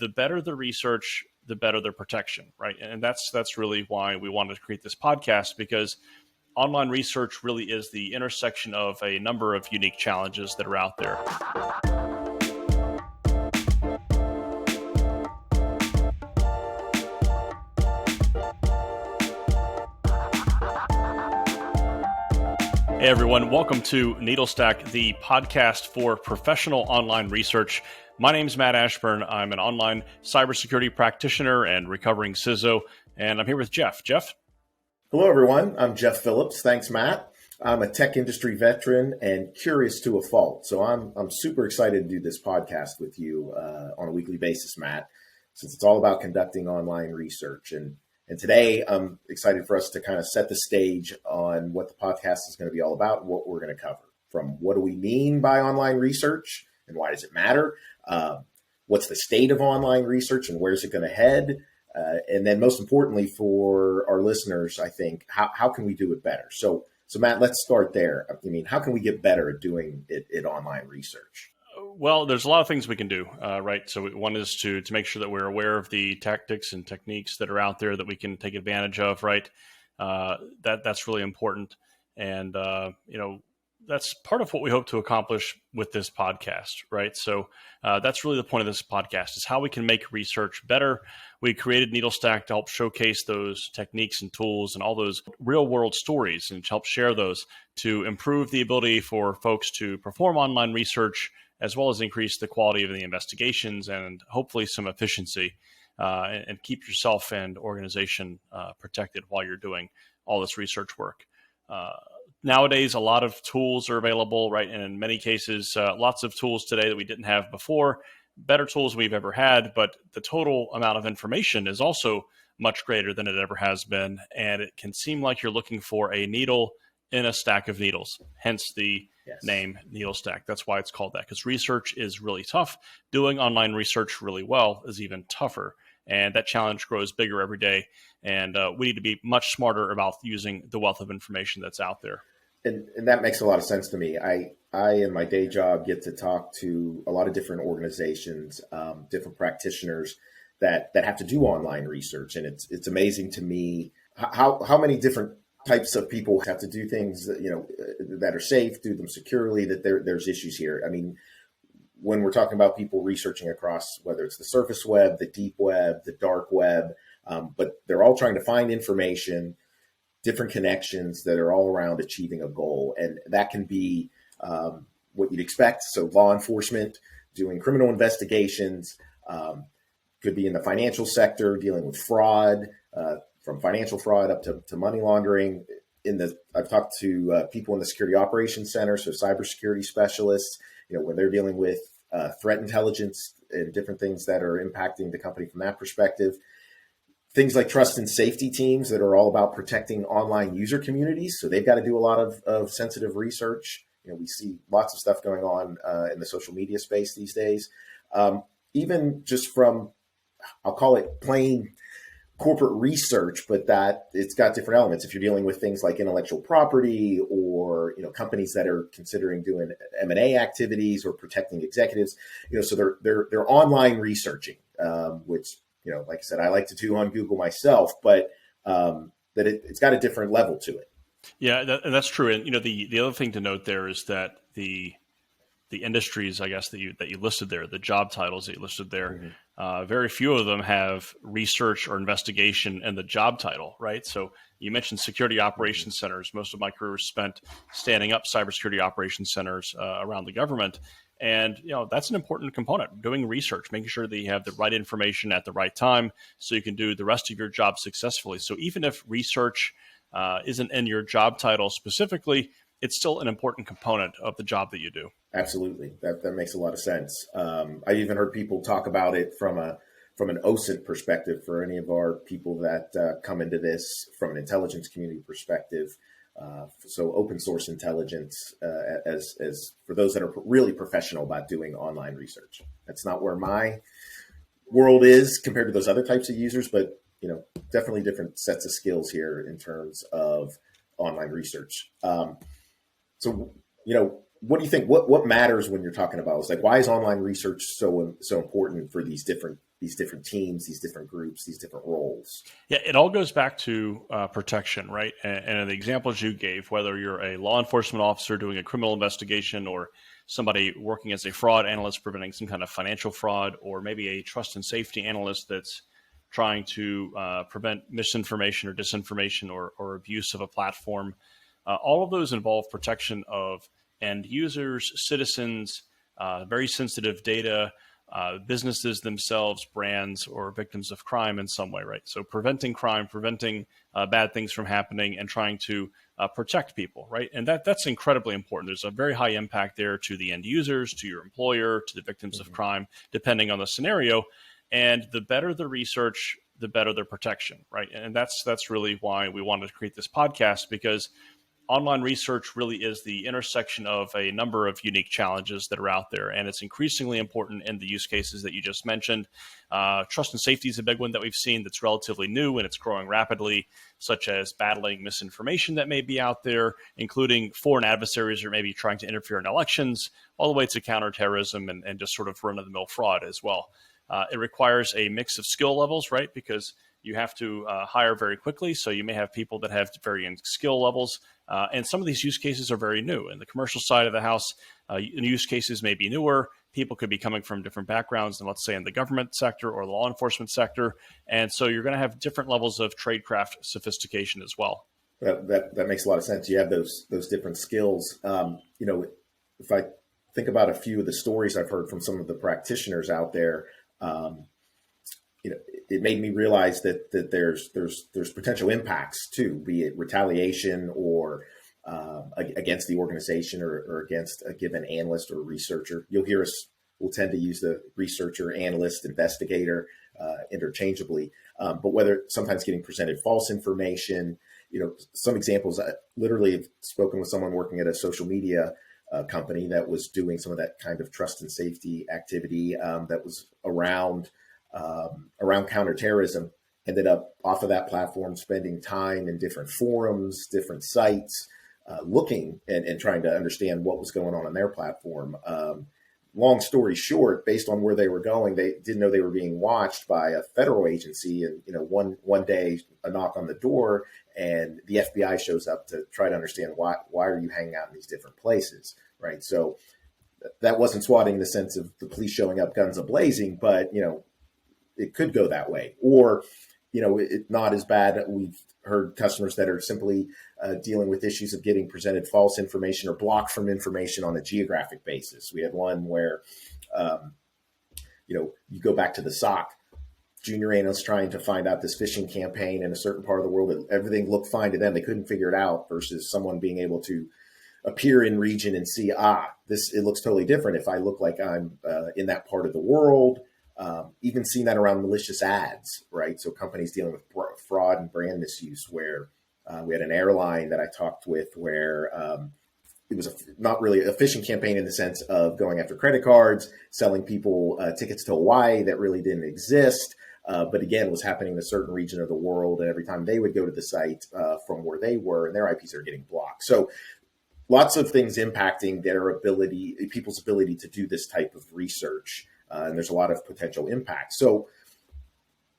the better the research, the better the protection, right? And that's really why we wanted to create this podcast, because online research really is the intersection of a number of unique challenges that are out there. Hey everyone, welcome to NeedleStack, the podcast for professional online research. My name is Matt Ashburn. I'm an online cybersecurity practitioner and recovering CISO, and I'm here with Jeff. Jeff? Hello everyone, I'm Jeff Phillips. Thanks, Matt. I'm a tech industry veteran and curious to a fault. So I'm super excited to do this podcast with you on a weekly basis, Matt, since it's all about conducting online research. And today, I'm excited for us to kind of set the stage on what the podcast is going to be all about and what we're going to cover. From what do we mean by online research and why does it matter? What's the state of online research and where's it going to head? And then most importantly for our listeners, I think, how can we do it better? So Matt, let's start there. I mean, how can we get better at doing it online research? Well, there's a lot of things we can do, right? So one is to make sure that we're aware of the tactics and techniques that are out there that we can take advantage of, right? That's really important. And, that's part of what we hope to accomplish with this podcast, right? So that's really the point of this podcast, is how we can make research better. We created NeedleStack to help showcase those techniques and tools and all those real world stories and to help share those to improve the ability for folks to perform online research, as well as increase the quality of the investigations and hopefully some efficiency, and keep yourself and organization protected while you're doing all this research work. Nowadays, a lot of tools are available, right? And in many cases, lots of tools today that we didn't have before, better tools we've ever had, but the total amount of information is also much greater than it ever has been. And it can seem like you're looking for a needle in a stack of needles, hence the name NeedleStack. That's why it's called that, because research is really tough. Doing online research really well is even tougher. And that challenge grows bigger every day. And we need to be much smarter about using the wealth of information that's out there. And that makes a lot of sense to me. I in my day job get to talk to a lot of different organizations, different practitioners that have to do online research. And it's amazing to me how many different types of people have to do things that are safe, do them securely, that there's issues here. I mean, when we're talking about people researching across, whether it's the surface web, the deep web, the dark web, but they're all trying to find information, different connections that are all around achieving a goal. And that can be what you'd expect. So law enforcement doing criminal investigations, could be in the financial sector, dealing with fraud, from financial fraud up to money laundering. I've talked to people in the security operations center, so cybersecurity specialists, when they're dealing with threat intelligence and different things that are impacting the company from that perspective. Things like trust and safety teams that are all about protecting online user communities. So they've got to do a lot of sensitive research. We see lots of stuff going on in the social media space these days. Even just from, I'll call it plain corporate research, but that it's got different elements. If you're dealing with things like intellectual property or, companies that are considering doing M&A activities or protecting executives, so they're online researching, which, like I said, I like to do on Google myself, but that it's got a different level to it. Yeah, that's true. And, the other thing to note there is that the industries, I guess, that you listed there, the job titles that you listed there, very few of them have research or investigation in the job title, right? So you mentioned security operations centers. Most of my career was spent standing up cybersecurity operations centers around the government. And, that's an important component, doing research, making sure that you have the right information at the right time so you can do the rest of your job successfully. So even if research isn't in your job title specifically, it's still an important component of the job that you do. Absolutely. That makes a lot of sense. I've even heard people talk about it from an OSINT perspective for any of our people that come into this from an intelligence community perspective. So open source intelligence, as for those that are really professional about doing online research. That's not where my world is compared to those other types of users, but definitely different sets of skills here in terms of online research. So what do you think? What matters when you're talking about? It's like, why is online research so important for these different these different teams, these different groups, these different roles. Yeah, it all goes back to protection, right? And the examples you gave, whether you're a law enforcement officer doing a criminal investigation or somebody working as a fraud analyst preventing some kind of financial fraud, or maybe a trust and safety analyst that's trying to prevent misinformation or disinformation or abuse of a platform. All of those involve protection of end users, citizens, very sensitive data, businesses themselves, brands, or victims of crime in some way, right? So preventing crime, preventing bad things from happening, and trying to protect people, right? And that's incredibly important. There's a very high impact there to the end users, to your employer, to the victims of crime, depending on the scenario. And the better the research, the better the protection, right? And that's really why we wanted to create this podcast, because online research really is the intersection of a number of unique challenges that are out there. And it's increasingly important in the use cases that you just mentioned. Trust and safety is a big one that we've seen that's relatively new and it's growing rapidly, such as battling misinformation that may be out there, including foreign adversaries who are maybe trying to interfere in elections, all the way to counterterrorism and just sort of run-of-the-mill fraud as well. It requires a mix of skill levels, right? Because you have to hire very quickly. So you may have people that have varying skill levels. And some of these use cases are very new. In the commercial side of the house, use cases may be newer. People could be coming from different backgrounds than, let's say, in the government sector or the law enforcement sector. And so you're going to have different levels of tradecraft sophistication as well. That makes a lot of sense. You have those different skills. If I think about a few of the stories I've heard from some of the practitioners out there, it made me realize that there's potential impacts too, be it retaliation or against the organization or against a given analyst or researcher. You'll hear us, we'll tend to use the researcher, analyst, investigator interchangeably, but whether sometimes getting presented false information, some examples, I literally have spoken with someone working at a social media company that was doing some of that kind of trust and safety activity that was around counterterrorism, ended up off of that platform, spending time in different forums, different sites, looking and trying to understand what was going on their platform. Long story short, based on where they were going, they didn't know they were being watched by a federal agency. And, one day a knock on the door and the FBI shows up to try to understand why are you hanging out in these different places, right? So that wasn't swatting in the sense of the police showing up guns a-blazing, but, it could go that way. Or, it's not as bad. We've heard customers that are simply dealing with issues of getting presented false information or blocked from information on a geographic basis. We had one where, you go back to the SOC, junior analysts trying to find out this phishing campaign in a certain part of the world. Everything looked fine to them. They couldn't figure it out versus someone being able to appear in region and see, it looks totally different if I look like I'm in that part of the world. Even seen that around malicious ads, right? So companies dealing with fraud and brand misuse, where we had an airline that I talked with where it was not really a phishing campaign in the sense of going after credit cards, selling people tickets to Hawaii that really didn't exist. But again, was happening in a certain region of the world. And every time they would go to the site from where they were, and their IPs are getting blocked. So lots of things impacting people's ability to do this type of research. And there's a lot of potential impact. So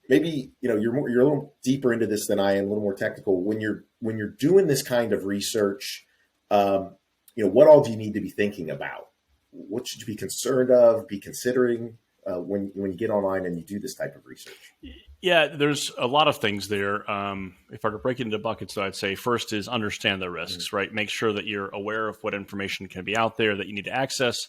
maybe, you're a little deeper into this than I am, a little more technical. When you're doing this kind of research, what all do you need to be thinking about? What should you be concerned of, be considering when you get online and you do this type of research? Yeah, there's a lot of things there. If I were to break it into buckets, I'd say first is understand the risks, right? Make sure that you're aware of what information can be out there that you need to access.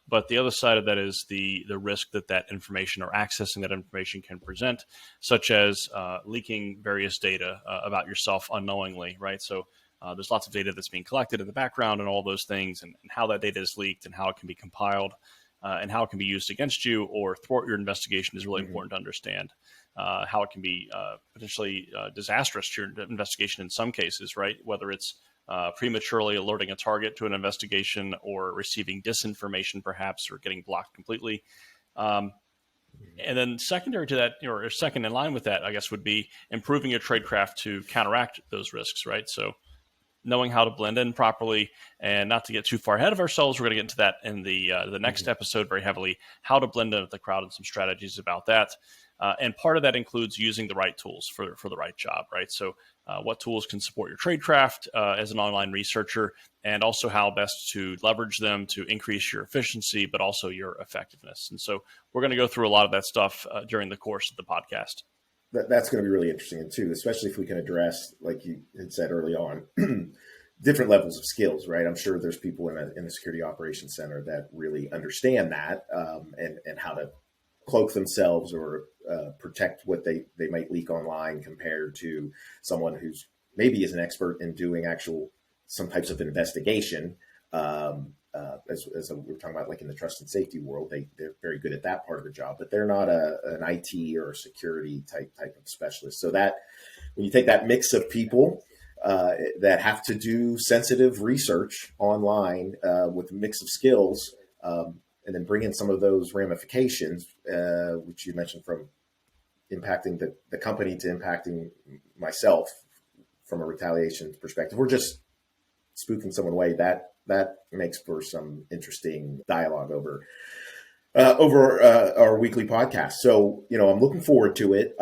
But the other side of that is the risk that information or accessing that information can present, such as leaking various data about yourself unknowingly, right? So there's lots of data that's being collected in the background and all those things, and how that data is leaked and how it can be compiled and how it can be used against you or thwart your investigation is really important to understand. How it can be potentially disastrous to your investigation in some cases, right? Whether it's prematurely alerting a target to an investigation or receiving disinformation perhaps, or getting blocked completely. And then secondary to that, or second in line with that, I guess, would be improving your tradecraft to counteract those risks, right? So knowing how to blend in properly. And not to get too far ahead of ourselves, we're going to get into that in the next episode very heavily, how to blend in with the crowd and some strategies about that. And part of that includes using the right tools for the right job, right? So what tools can support your tradecraft as an online researcher, and also how best to leverage them to increase your efficiency, but also your effectiveness. And so we're going to go through a lot of that stuff during the course of the podcast. That's going to be really interesting too, especially if we can address, like you had said early on, different levels of skills, right? I'm sure there's people in the security operations center that really understand that and how to cloak themselves or protect what they might leak online, compared to someone who's maybe is an expert in doing some types of investigation. As we were talking about, like in the trust and safety world, they're very good at that part of the job, but they're not an IT or a security type of specialist. So that when you take that mix of people that have to do sensitive research online with a mix of skills, and then bring in some of those ramifications, which you mentioned, from impacting the company to impacting myself from a retaliation perspective, we're just spooking someone away, that makes for some interesting dialogue over our weekly podcast. So, I'm looking forward to it.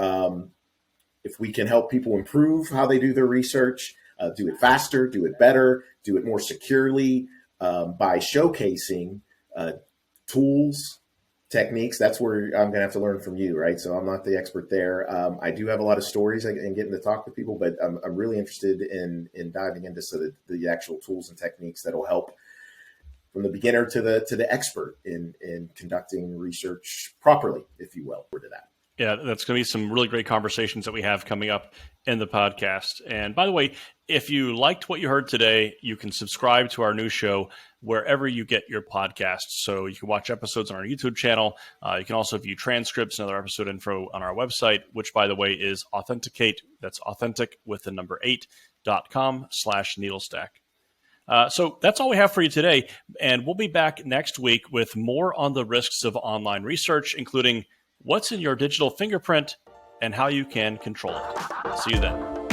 If we can help people improve how they do their research, do it faster, do it better, do it more securely, by showcasing tools, techniques, that's where I'm going to have to learn from you, right? So I'm not the expert there. I do have a lot of stories and getting to talk to people, but I'm really interested in diving into the actual tools and techniques that will help from the beginner to the expert in conducting research properly, if you will, or to that. Yeah, that's going to be some really great conversations that we have coming up in the podcast. And by the way, if you liked what you heard today, you can subscribe to our new show wherever you get your podcasts. So you can watch episodes on our YouTube channel. You can also view transcripts and other episode info on our website, which, by the way, is Authenticate. That's authentic with the number 8.com/needlestack. So that's all we have for you today. And we'll be back next week with more on the risks of online research, including what's in your digital fingerprint and how you can control it. See you then.